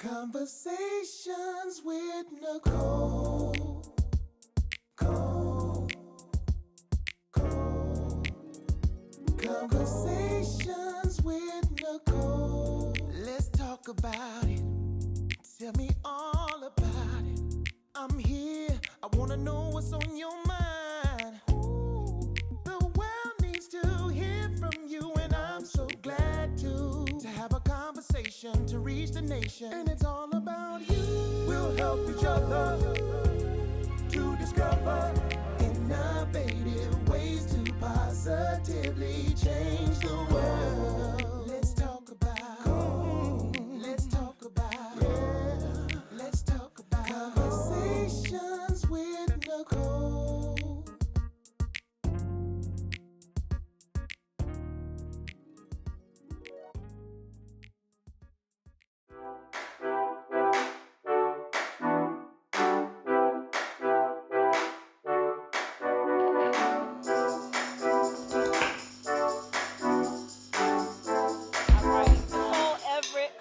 Conversations with Nicole. Conversations with Nicole. Let's talk about it. Tell me all about it. I'm here. I wanna know what's on your mind. Ooh, the world needs to hear from you, and I'm so glad to have a conversation to reach the nation. And it's all about you. We'll help each other to discover innovative ways to positively change the world. Let's talk about, let's talk about, yeah. Let's talk about conversations with Nicole.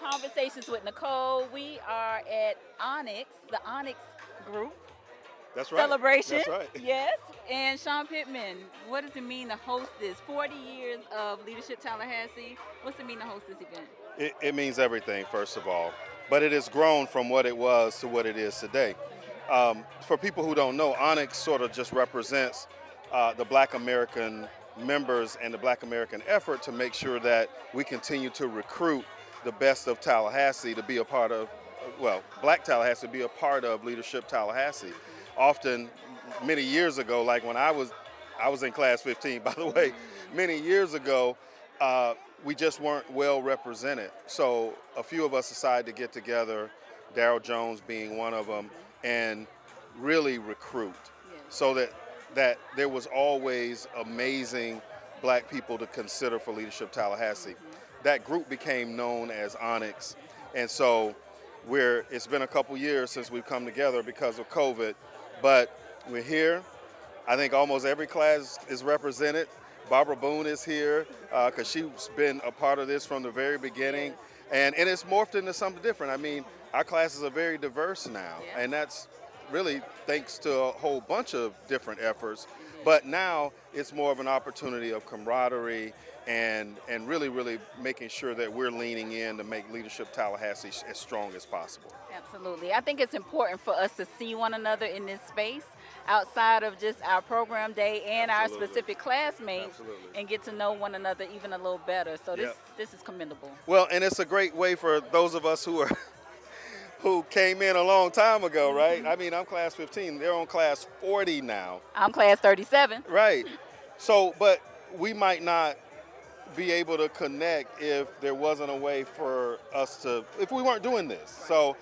Conversations with Nicole. We are at Onyx, the Onyx group. That's right. Celebration. That's right. Yes. And Sean Pittman, what does it mean to host this? 40 years of Leadership Tallahassee. What's it mean to host this event? It means everything, first of all. But it has grown from what it was to what it is today. For people who don't know, Onyx sort of just represents the Black American members and the Black American effort to make sure that we continue to recruit the best of Tallahassee to be a part of, Black Tallahassee to be a part of Leadership Tallahassee. Often, many years ago, like when I was in class 15, by the way, many years ago, we just weren't well represented. So a few of us decided to get together, Darryl Jones being one of them, and really recruit so that there was always amazing Black people to consider for Leadership Tallahassee. That group became known as Onyx, and so it's been a couple years since we've come together because of COVID, but we're here. I think almost every class is represented. Barbara Boone is here because she's been a part of this from the very beginning, and it's morphed into something different. I mean, our classes are very diverse now, and that's really thanks to a whole bunch of different efforts, but now it's more of an opportunity of camaraderie and really making sure that we're leaning in to make Leadership Tallahassee as strong as possible. Absolutely. I think it's important for us to see one another in this space outside of just our program day and our specific classmates and get to know one another even a little better. So this is commendable. Well, and it's a great way for those of us who came in a long time ago, right? I mean, I'm class 15. They're on class 40 now. I'm class 37. Right. So, but we might not be able to connect if there wasn't a way for us to, if we weren't doing this. So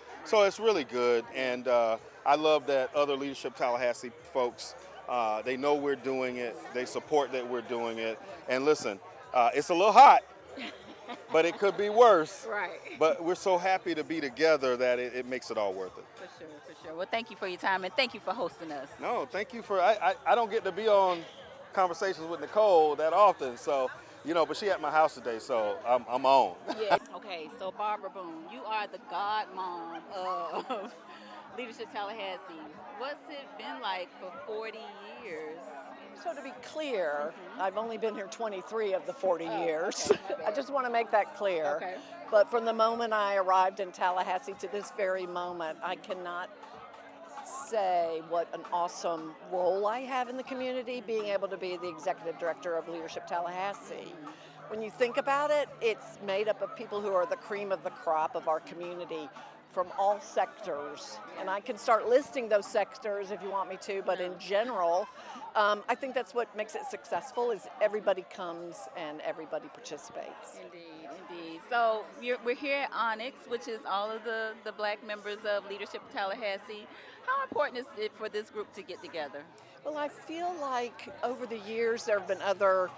it's really good. And I love that other Leadership Tallahassee folks, they know we're doing it. They support that we're doing it. And listen, it's a little hot. But it could be worse. Right. But we're so happy to be together that it makes it all worth it. For sure. Well, thank you for your time, and thank you for hosting us. No, thank you for, I don't get to be on Conversations with Nicole that often, so, but she at my house today, so I'm on. Yeah. Okay, so Barbara Boone, you are the godmom of Leadership Tallahassee. What's it been like for 40 years? So to be clear, I've only been here 23 of the 40 years. Okay, I just want to make that clear. Okay. But from the moment I arrived in Tallahassee to this very moment, I cannot say what an awesome role I have in the community, being able to be the executive director of Leadership Tallahassee. When you think about it, it's made up of people who are the cream of the crop of our community from all sectors. And I can start listing those sectors if you want me to, but in general, I think that's what makes it successful is everybody comes and everybody participates. Indeed. So we're here at Onyx, which is all of the Black members of Leadership Tallahassee. How important is it for this group to get together? Well, I feel like over the years there have been other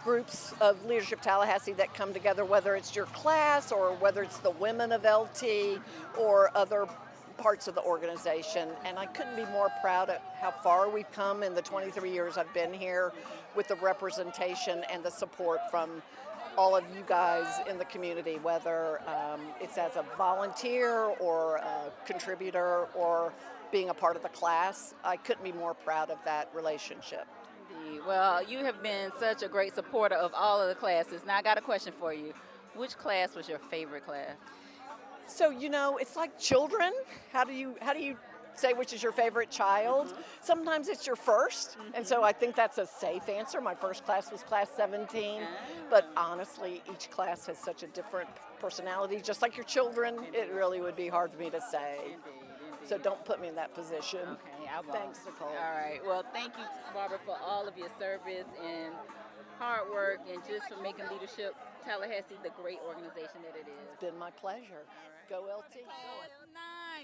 groups of Leadership Tallahassee that come together, whether it's your class or whether it's the women of LT or other parts of the organization. And I couldn't be more proud of how far we've come in the 23 years I've been here with the representation and the support from all of you guys in the community, whether it's as a volunteer or a contributor or being a part of the class. I couldn't be more proud of that relationship. Indeed. Well, you have been such a great supporter of all of the classes. Now I got a question for you. Which class was your favorite class? So, it's like children. How do you say which is your favorite child? Sometimes it's your first, and so I think that's a safe answer. My first class was class 17, but honestly, each class has such a different personality. Just like your children, it really would be hard for me to say. So don't put me in that position. Okay, I won't. Thanks, Nicole. All right. Well, thank you, Barbara, for all of your service and hard work and just for making Leadership Tallahassee the great organization that it is. It's been my pleasure. Go LT.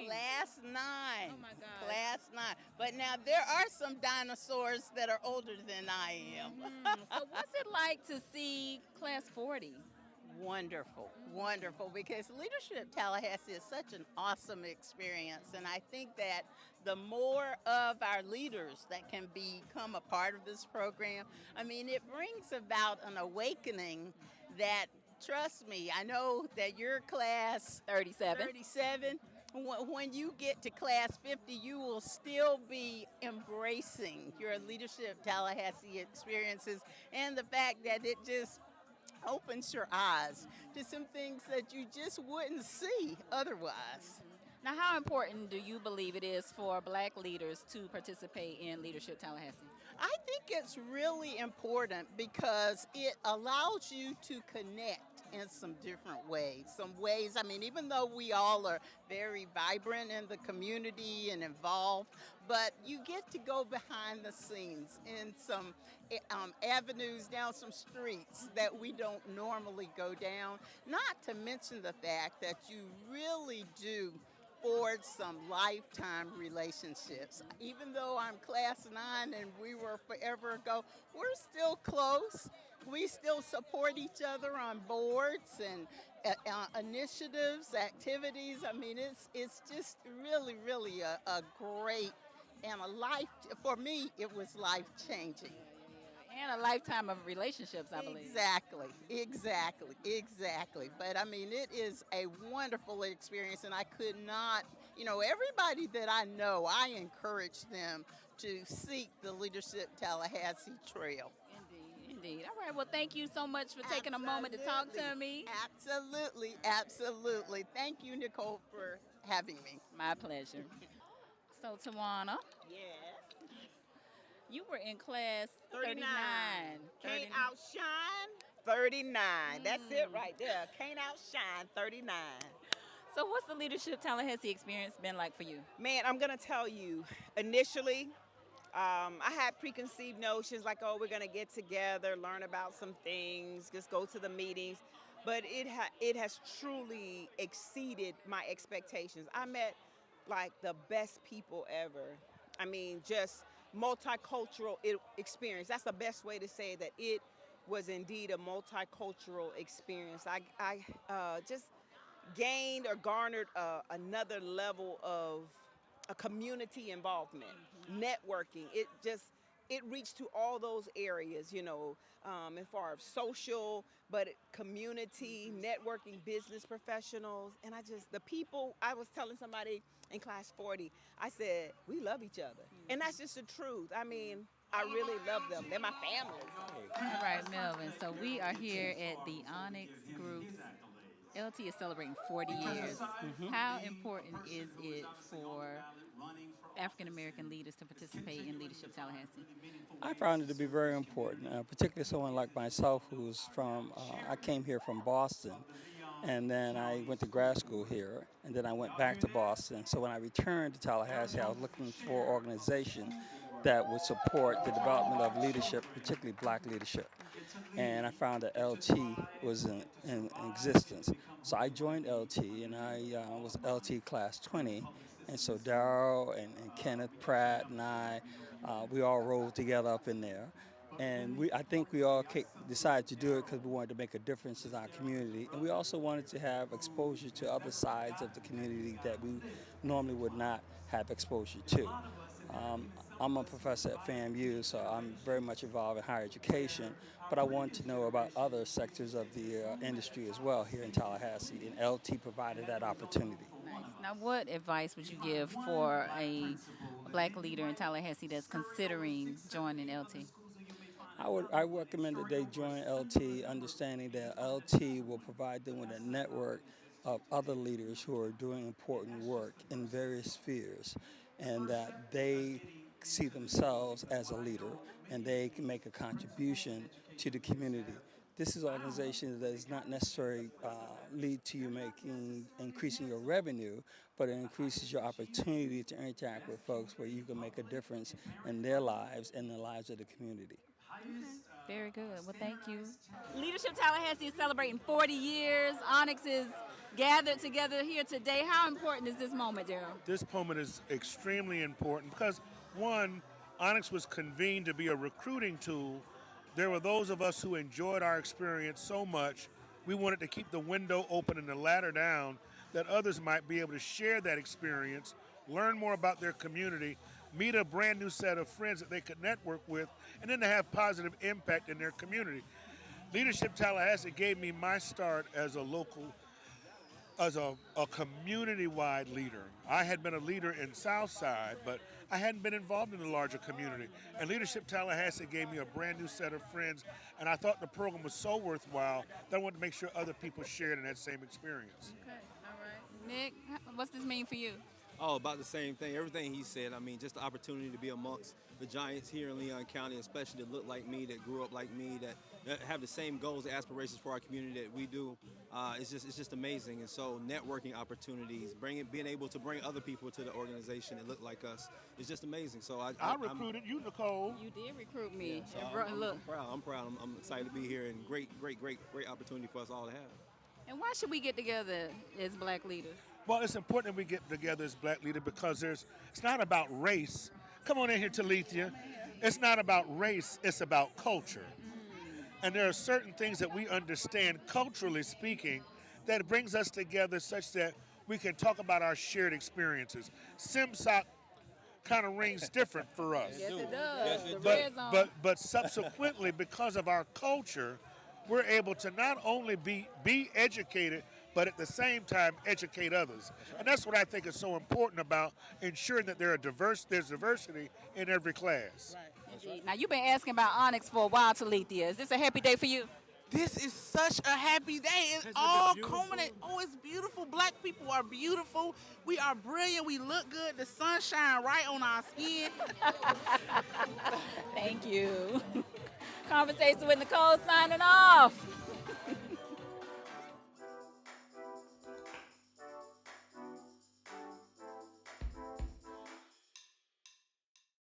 Class 9. Oh my God. Class 9. But now there are some dinosaurs that are older than I am. So what's it like to see class 40? Wonderful, wonderful, because Leadership Tallahassee is such an awesome experience, and I think that the more of our leaders that can become a part of this program, I mean, it brings about an awakening that, trust me, I know that your class 37. when you get to class 50, you will still be embracing your Leadership Tallahassee experiences and the fact that it just opens your eyes to some things that you just wouldn't see otherwise. Now, how important do you believe it is for Black leaders to participate in Leadership Tallahassee? I think it's really important because it allows you to connect in some different ways. I mean, even though we all are very vibrant in the community and involved, but you get to go behind the scenes in some avenues, down some streets that we don't normally go down, not to mention the fact that you really do forge some lifetime relationships. Even though I'm class 9 and we were forever ago, we're still close. We still support each other on boards and initiatives, activities. I mean, it's just really a great and for me, it was life-changing. And a lifetime of relationships, I believe. Exactly. But I mean, it is a wonderful experience, and I could not, everybody that I know, I encourage them to seek the Leadership Tallahassee Trail. Indeed. All right. Well, thank you so much for taking a moment to talk to me. Absolutely. Thank you, Nicole, for having me. My pleasure. So, Tawana. Yes. You were in class 39. Can't outshine 39. That's it right there. Can't outshine 39. So what's the Leadership Tallahassee experience been like for you? Man, I'm going to tell you, initially, I had preconceived notions like, oh, we're going to get together, learn about some things, just go to the meetings. But it has truly exceeded my expectations. I met like the best people ever. I mean, just multicultural experience. That's the best way to say that it was indeed a multicultural experience. I just gained or garnered another level of a community involvement, networking. It reached to all those areas, as far as social, but community, networking, business professionals, and the people. I was telling somebody in class 40, I said, we love each other. And that's just the truth. I mean, I really love them. They're my family. All right, Melvin. So we are here at the Onyx Group's. LT is celebrating 40 years. How important is it for African American leaders to participate in Leadership Tallahassee? I found it to be very important, particularly someone like myself who's from, I came here from Boston, and then I went to grad school here, and then I went back to Boston. So when I returned to Tallahassee, I was looking for an organization that would support the development of leadership, particularly Black leadership. And I found that LT was in existence. So I joined LT, and I was LT class 20. And so Darryl and Kenneth Pratt and I, we all rolled together up in there. And I think we all decided to do it because we wanted to make a difference in our community. And we also wanted to have exposure to other sides of the community that we normally would not have exposure to. I'm a professor at FAMU, so I'm very much involved in higher education, but I want to know about other sectors of the industry as well here in Tallahassee, and LT provided that opportunity. Nice. Now, what advice would you give for a black leader in Tallahassee that's considering joining LT? I recommend that they join LT, understanding that LT will provide them with a network of other leaders who are doing important work in various spheres, and that they see themselves as a leader and they can make a contribution to the community. This is an organization that does not necessarily lead to you increasing your revenue, but it increases your opportunity to interact with folks where you can make a difference in their lives and the lives of the community. Very good. Well, thank you. Leadership Tallahassee is celebrating 40 years. Onyx is gathered together here today. How important is this moment, Darryl? This moment is extremely important because, one, Onyx was convened to be a recruiting tool. There were those of us who enjoyed our experience so much, we wanted to keep the window open and the ladder down that others might be able to share that experience, learn more about their community, meet a brand new set of friends that they could network with, and then to have positive impact in their community. Leadership Tallahassee gave me my start as a community-wide leader. I had been a leader in Southside, but I hadn't been involved in the larger community. And Leadership Tallahassee gave me a brand new set of friends, and I thought the program was so worthwhile that I wanted to make sure other people shared in that same experience. Okay, all right. Nick, what's this mean for you? Oh, about the same thing. Everything he said. I mean, just the opportunity to be amongst the giants here in Leon County, especially that look like me, that grew up like me, that have the same goals and aspirations for our community that we do. It's just amazing. And so networking opportunities, being able to bring other people to the organization that look like us is just amazing. So I recruited you, Nicole. You did recruit me. So Look. I'm proud. I'm excited to be here, and great opportunity for us all to have. And why should we get together as black leaders? Well, it's important that we get together as black leaders because it's not about race. Come on in here, Talithia. It's not about race, it's about culture. And there are certain things that we understand, culturally speaking, that brings us together such that we can talk about our shared experiences. SimSoc kind of rings different for us. Yes, it does. The red zone. But subsequently, because of our culture, we're able to not only be educated, but at the same time educate others. And that's what I think is so important about ensuring that there's diversity in every class. Indeed. Now, you've been asking about Onyx for a while, Talithia. Is this a happy day for you? This is such a happy day. It's all culminate. Oh, it's beautiful. Black people are beautiful. We are brilliant. We look good. The sun shine right on our skin. Thank you. Conversation with Nicole signing off.